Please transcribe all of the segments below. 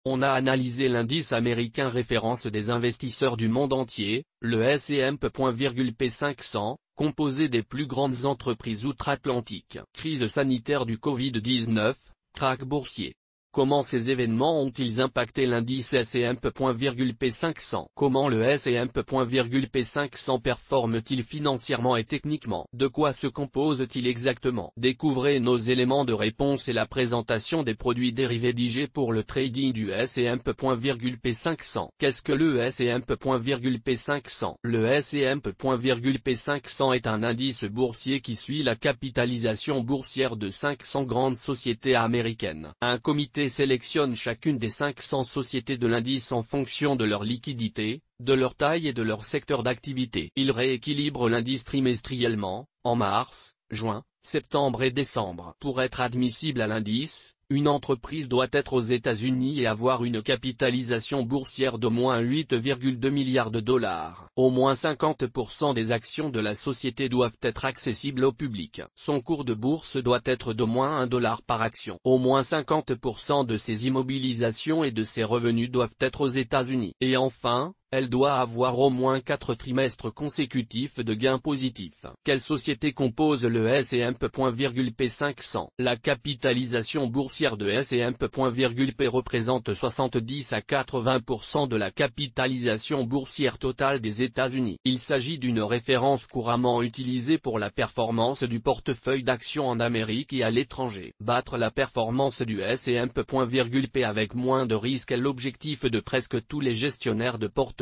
On a analysé l'indice américain référence des investisseurs du monde entier, le S&P 500, composé des plus grandes entreprises outre-Atlantique. Crise sanitaire du Covid-19, krach boursier. Comment ces événements ont-ils impacté l'indice S&P 500? Comment le S&P 500 performe-t-il financièrement et techniquement? De quoi se compose-t-il exactement? Découvrez nos éléments de réponse et la présentation des produits dérivés d'IG pour le trading du S&P 500. Qu'est-ce que le S&P 500? Le S&P 500 est un indice boursier qui suit la capitalisation boursière de 500 grandes sociétés américaines. Un comité sélectionne chacune des 500 sociétés de l'indice en fonction de leur liquidité, de leur taille et de leur secteur d'activité. Il rééquilibre l'indice trimestriellement, en mars, juin, septembre et décembre. Pour être admissible à l'indice, une entreprise doit être aux États-Unis et avoir une capitalisation boursière d'au moins 8,2 milliards de dollars. Au moins 50% des actions de la société doivent être accessibles au public. Son cours de bourse doit être d'au moins $1 par action. Au moins 50% de ses immobilisations et de ses revenus doivent être aux États-Unis. Et enfin, elle doit avoir au moins 4 trimestres consécutifs de gains positifs. Quelle société compose le S&P 500? La capitalisation boursière de S&P représente 70 à 80% de la capitalisation boursière totale des États-Unis. Il s'agit d'une référence couramment utilisée pour la performance du portefeuille d'actions en Amérique et à l'étranger. Battre la performance du S&P avec moins de risques est l'objectif de presque tous les gestionnaires de portefeuille,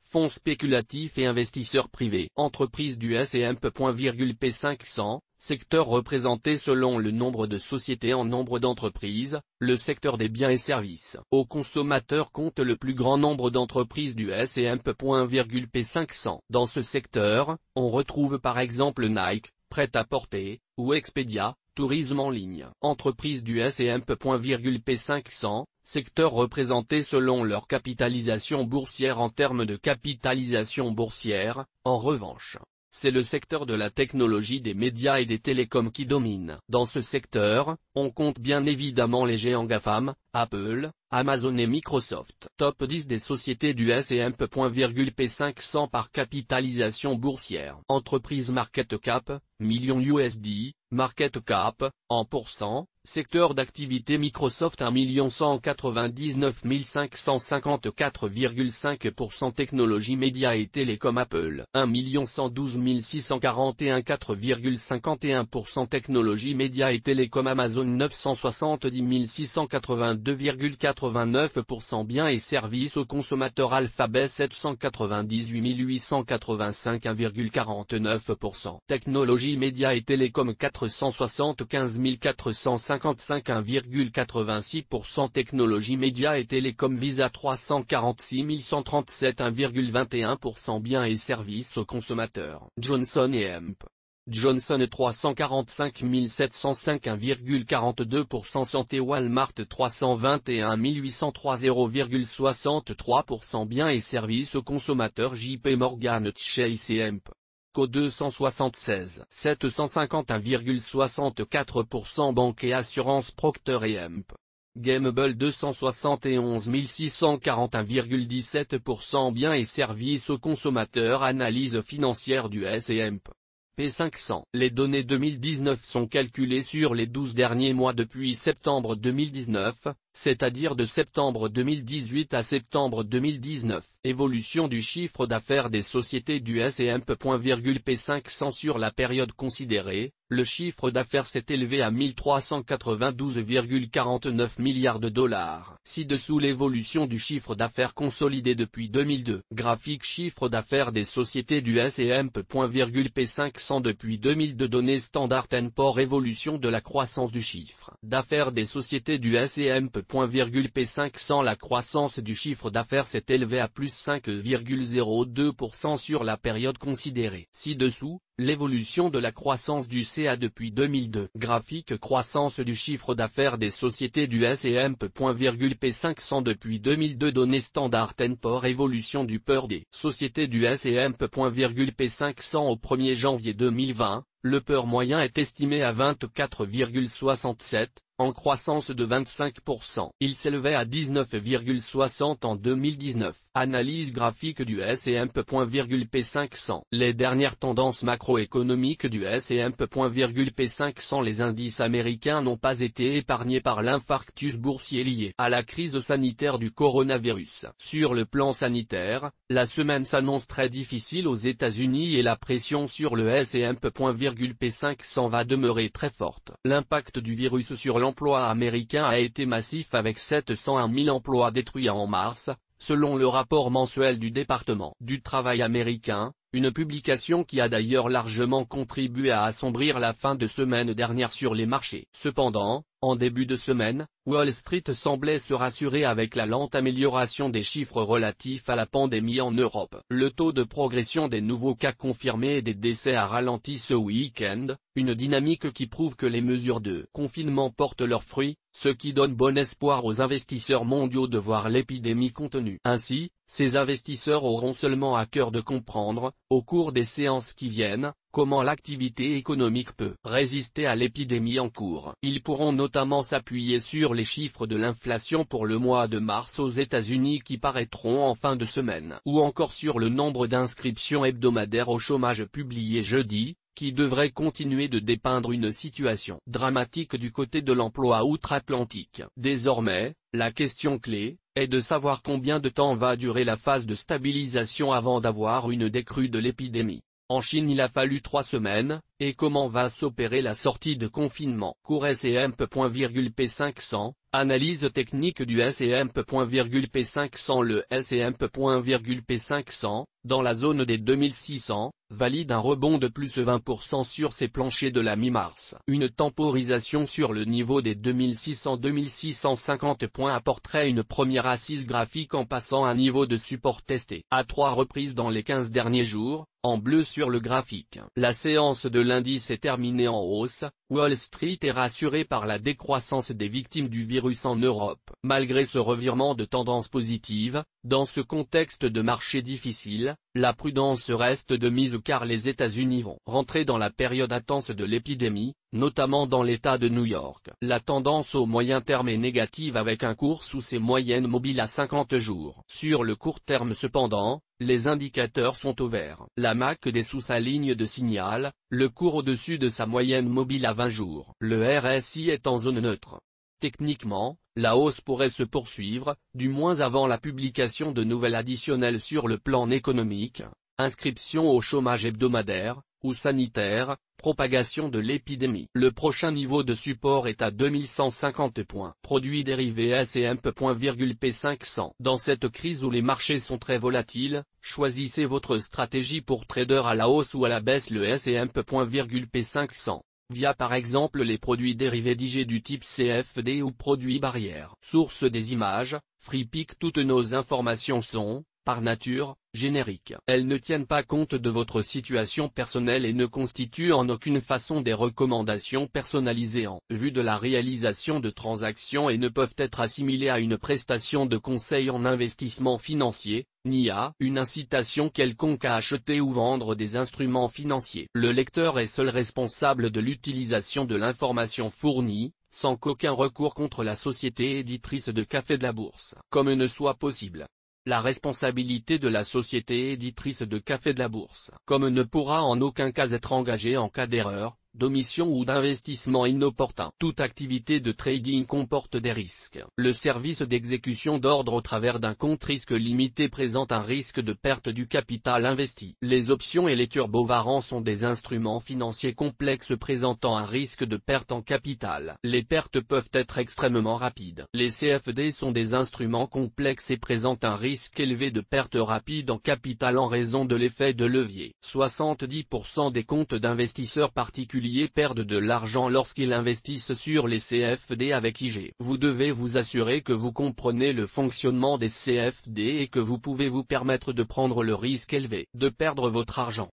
fonds spéculatifs et investisseurs privés. Entreprises du S&P 500, secteur représenté selon le nombre de sociétés en nombre d'entreprises, le secteur des biens et services. Aux consommateurs compte le plus grand nombre d'entreprises du S&P 500. Dans ce secteur, on retrouve par exemple Nike, prêt-à-porter, ou Expedia, tourisme en ligne. Entreprises du S&P 500, secteur représenté selon leur capitalisation boursière. En termes de capitalisation boursière, en revanche, c'est le secteur de la technologie, des médias et des télécoms qui domine. Dans ce secteur, on compte bien évidemment les géants GAFAM, Apple, Amazon et Microsoft. Top 10 des sociétés du S&P 500 par capitalisation boursière. Entreprise market cap, millions USD, market cap, en pourcent, secteur d'activité Microsoft 1 199 554,5%. Technologie médias et télécom Apple 1 112 641 4,51%. Technologie médias et télécom Amazon 970 682,89%. Biens et services aux consommateurs Alphabet 798 885 1,49%. Technologie médias et télécom 475 455 1,86%. Technologie médias et télécom Visa 346 137 1,21%. Biens et services aux consommateurs Johnson & Hemp Johnson 345 705 1,42%. Santé Walmart 321 803 0,63%. Biens et services aux consommateurs JP Morgan Chase & Hemp Co 276 750 1,64%. Banque et assurance Procter & Hemp Gamble 271 640 1,17%. Biens et services aux consommateurs. Analyse financière du S&P 500. Les données 2019 sont calculées sur les 12 derniers mois depuis septembre 2019, c'est-à-dire de septembre 2018 à septembre 2019. Évolution du chiffre d'affaires des sociétés du S&P 500 sur la période considérée. Le chiffre d'affaires s'est élevé à 1392,49 milliards de dollars. Ci-dessous l'évolution du chiffre d'affaires consolidé depuis 2002. Graphique chiffre d'affaires des sociétés du S&P 500 depuis 2002. Données Standard & Poor's. Évolution de la croissance du chiffre d'affaires des sociétés du S&P 500. La croissance du chiffre d'affaires s'est élevée à plus 5,02% sur la période considérée. Ci-dessous, l'évolution de la croissance du CA depuis 2002. Graphique croissance du chiffre d'affaires des sociétés du S&P 500 depuis 2002. Données Standard & Poor's. Évolution du PER des sociétés du S&P 500 au 1er janvier 2020. Le PER moyen est estimé à 24,67, en croissance de 25%. Il s'élevait à 19,60 en 2019. Analyse graphique du S&P 500. Les dernières tendances macroéconomiques du S&P 500. Les indices américains n'ont pas été épargnés par l'infarctus boursier lié à la crise sanitaire du coronavirus. Sur le plan sanitaire, la semaine s'annonce très difficile aux États-Unis et la pression sur le S&P 500 va demeurer très forte. L'impact du virus sur l'emploi américain a été massif avec 701 000 emplois détruits en mars, selon le rapport mensuel du département du travail américain, une publication qui a d'ailleurs largement contribué à assombrir la fin de semaine dernière sur les marchés. Cependant, en début de semaine, Wall Street semblait se rassurer avec la lente amélioration des chiffres relatifs à la pandémie en Europe. Le taux de progression des nouveaux cas confirmés et des décès a ralenti ce week-end, une dynamique qui prouve que les mesures de confinement portent leurs fruits, ce qui donne bon espoir aux investisseurs mondiaux de voir l'épidémie contenue. Ainsi, ces investisseurs auront seulement à cœur de comprendre, au cours des séances qui viennent, comment l'activité économique peut résister à l'épidémie en cours. Ils pourront notamment s'appuyer sur les chiffres de l'inflation pour le mois de mars aux États-Unis qui paraîtront en fin de semaine, ou encore sur le nombre d'inscriptions hebdomadaires au chômage publié jeudi, qui devrait continuer de dépeindre une situation dramatique du côté de l'emploi outre-Atlantique. Désormais, la question clé est de savoir combien de temps va durer la phase de stabilisation avant d'avoir une décrue de l'épidémie. En Chine il a fallu 3 semaines, et comment va s'opérer la sortie de confinement. Cours S&P 500, analyse technique du S&P 500. Le S&P 500, dans la zone des 2600, valide un rebond de plus 20% sur ses planchers de la mi-mars. Une temporisation sur le niveau des 2600-2650 points apporterait une première assise graphique en passant un niveau de support testé à 3 reprises dans les 15 derniers jours, en bleu sur le graphique. La séance de lundi s'est terminée en hausse, Wall Street est rassuré par la décroissance des victimes du virus en Europe. Malgré ce revirement de tendance positive, dans ce contexte de marché difficile, la prudence reste de mise car les États-Unis vont rentrer dans la période intense de l'épidémie, notamment dans l'État de New York. La tendance au moyen terme est négative avec un cours sous ses moyennes mobiles à 50 jours. Sur le court terme cependant, les indicateurs sont au vert. La MACD est sous sa ligne de signal, le cours au-dessus de sa moyenne mobile à 20 jours. Le RSI est en zone neutre. Techniquement, la hausse pourrait se poursuivre, du moins avant la publication de nouvelles additionnelles sur le plan économique, inscription au chômage hebdomadaire, ou sanitaire, propagation de l'épidémie. Le prochain niveau de support est à 2150 points. Produits dérivés S&P 500. Dans cette crise où les marchés sont très volatiles, choisissez votre stratégie pour trader à la hausse ou à la baisse. Le S&P 500. Via par exemple les produits dérivés d'IG du type CFD ou produits barrières. Source des images, FreePic. Toutes nos informations sont, par nature, génériques. Elles ne tiennent pas compte de votre situation personnelle et ne constituent en aucune façon des recommandations personnalisées en vue de la réalisation de transactions et ne peuvent être assimilées à une prestation de conseil en investissement financier, ni à une incitation quelconque à acheter ou vendre des instruments financiers. Le lecteur est seul responsable de l'utilisation de l'information fournie, sans qu'aucun recours contre la société éditrice de Café de la Bourse, comme ne soit possible. La responsabilité de la société éditrice de Café de la Bourse, comme ne pourra en aucun cas être engagée en cas d'erreur, d'omission ou d'investissement inopportun. Toute activité de trading comporte des risques. Le service d'exécution d'ordre au travers d'un compte risque limité présente un risque de perte du capital investi. Les options et les turbovarants sont des instruments financiers complexes présentant un risque de perte en capital. Les pertes peuvent être extrêmement rapides. Les CFD sont des instruments complexes et présentent un risque élevé de perte rapide en capital en raison de l'effet de levier. 70% des comptes d'investisseurs particuliers perdent de l'argent lorsqu'ils investissent sur les CFD avec IG. Vous devez vous assurer que vous comprenez le fonctionnement des CFD et que vous pouvez vous permettre de prendre le risque élevé de perdre votre argent.